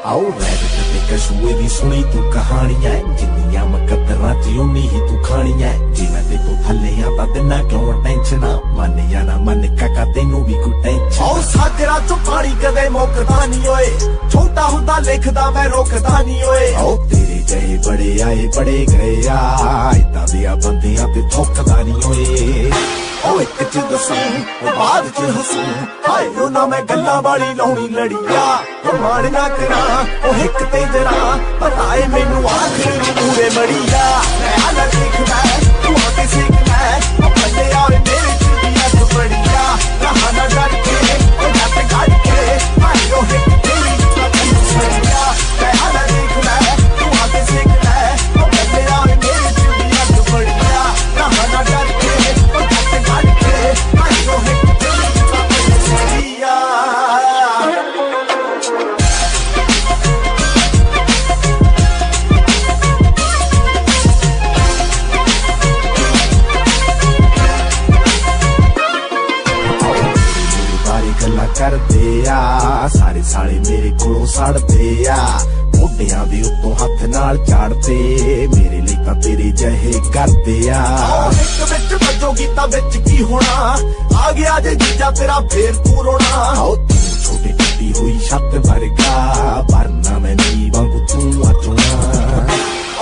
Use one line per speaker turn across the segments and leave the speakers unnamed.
आओ रैबिट ते कछुए दी सुनी तू कहानियां जिन्नियां मकदरां च उन्नी ही तू खानियां जिवें ते तू थल्ले आ तां दिना क्यों टेंशना मन या ना मन काका तैनू भी कोई टेंशन आओ सागरां चों पानी कदे मुकदा नहीं ओए छोटा हुंदा लिखदा मैं रोकदा नहीं ओए आओ तेरे जहे बड़े आए बड़े गए आ इदां दियां बंदियां ते थोकदा नहीं ओए ओ एक च दसूं ओ बाद च हसूं हाय ओ ना मैं गल्लां वाली लाउणी लड़िया ओ मान ना करा ओ हिक ते जरा पताए मैनू आखिर नूं पूरे मड़िया मैं आला देखदा तू आके सीखदा ओ बंदे आवे मेरे च दी अख बड़िया रहा ना डर के ओ जट गड़ के हाय ओ हिक तेरी तू सड़िया मैं आला देखदा तू आके सीखदा ओ बंदे आवे मेरे च दी अख बड़िया रहा ना डर के करदे आ सारे साले मेरे कोलों सड़दे आ मोढियां दे उत्तों हत्थ नाल झाड़दे मेरे लिए तां तेरे जहे करदे आ इक विच वजोगी तां विच की होना आ गया जे जीजा तेरा फेर तू रोना आओ तू छोटी टुटी हुई छत वर्गा वरना मैं नी वांगू तू अचोना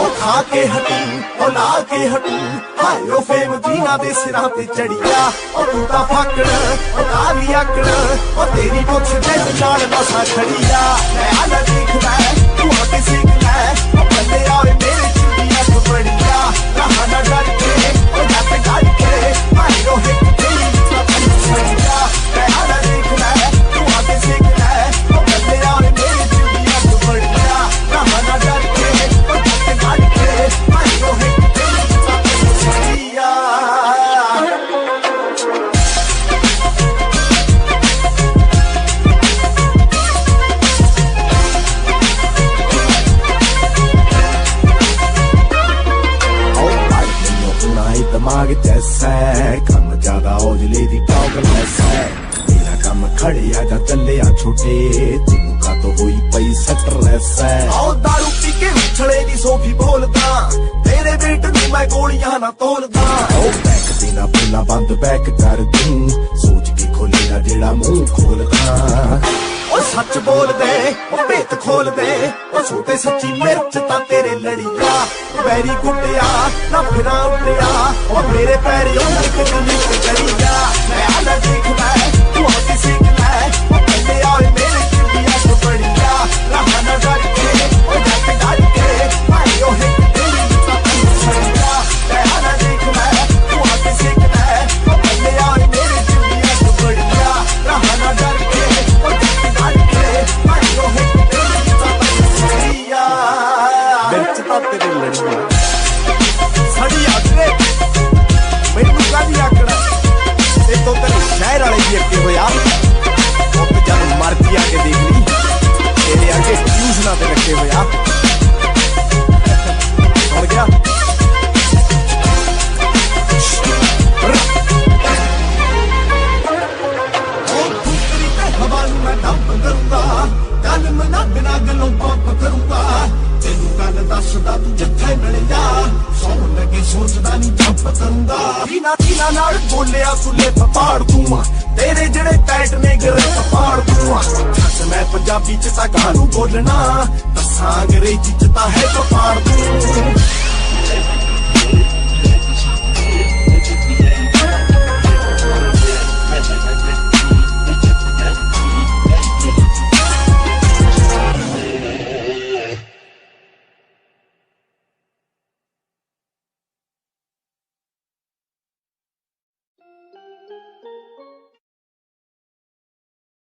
ओ खा के हटू ओ ला के हटू हाय ओ फेम दीना दे सिरां ते चढ़िया ओ तू तां फाकड़ ओ काली आकड़ ओ तेरी पुछ दे नाल नसा खड़िया मैं आला देखदा तू आके सीखदा ओ बंदे आवे मेरे च दी अख बड़िया रहा ना डर के ओ जट गड़ के हाय ओ हिक तेरी तू सड़िया मैं आला देखदा तू आके सीखदा ओ बंदे आवे मेरे च दी अख बड़िया रहा ना डर के ओ जट गड़ के हाय ओ हिक तेरी तू सड़िया दिमाग जैसा कम ज्यादा औजले दी पागलनेस है मेरा कम खड़े आजा चले आ छोटे तेनू का तो हुई पई स्ट्रेस है आओ दारू पी के उछले दी सोफी बोलदा तेरे बेट नू मैं गोलियां ना तोलदा ओ बैक देना पुला बंद बैक कर दूं सोच के खोलेगा जेड़ा मुंह खोलदा ओ सच बोल दे ओ भेत खोल दे ओ छोटे सच्ची मिर्च तां तेरे लड़िया वैरी गुड्डिया ना फिरा उड़िया ओ मेरे पैरी उंगली कदी करिया मैं आला देखदा तू आके सीखदा ओ बंदे आवे मेरे च दी अख बड़िया रहा ना डर के ओ जट गड़ के हाय ओ हिक तेरी तू सड़िया मैं आला देखदा तू आके सीखदा ओ बंदे आवे मेरे च दी अख बड़िया रहा ना डर के ओ जट गड़ के हाय ओ हिक तेरी तू सड़िया मिर्च तां तेरे लड़िया सड़ी आखरे मैनू कादी आकड़ा ते तो तेरे शहर वाले भी अगे होया अब जब मर्जी आके देख ली तेरे आगे ट्यूशना ते रखे होया सुन गया हवा नूं मैं डंप करूंगा गल मना बिना गलों पंप करूंगा तेनू गल दसदा तू जिथे मिल जा सौन लगे सोचदा नहीं जंप करूंगा टीना नाल बोलिया सुले फाड़ दूंगा तेरे जड़े पैट ने गिरे फाड़ दूंगा दस मैं पंजाबी च तां गानू बोलना दसां अंग्रेजी च तां है तो फाड़ दूं